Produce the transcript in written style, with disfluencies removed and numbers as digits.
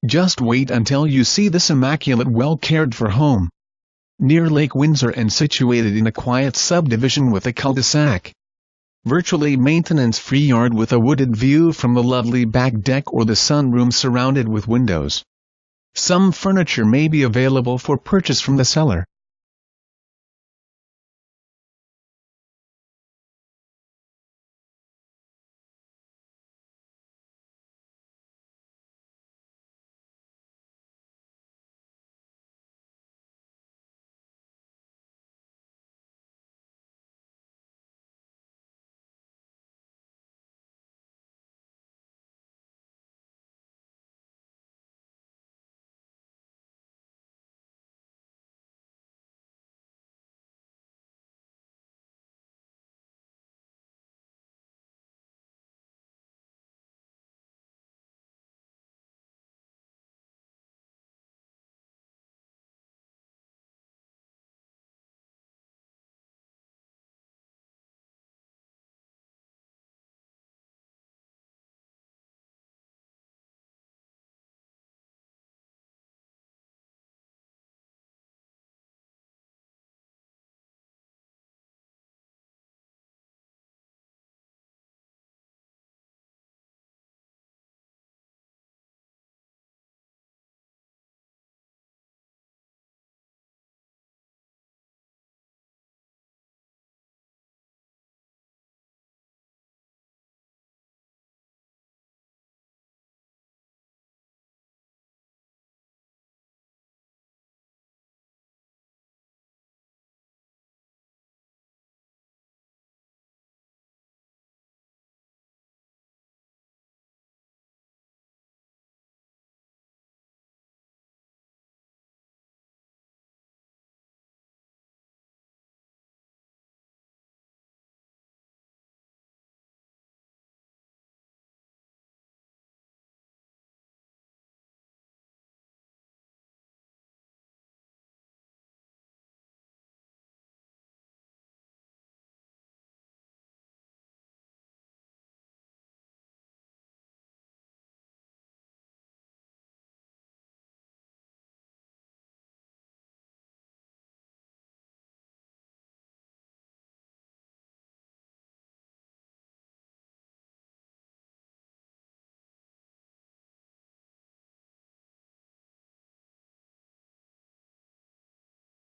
Just wait until you see this immaculate, well-cared-for home. Near Lake Windsor and situated in a quiet subdivision with a cul-de-sac. Virtually maintenance-free yard with a wooded view from the lovely back deck or the sunroom surrounded with windows. Some furniture may be available for purchase from the seller.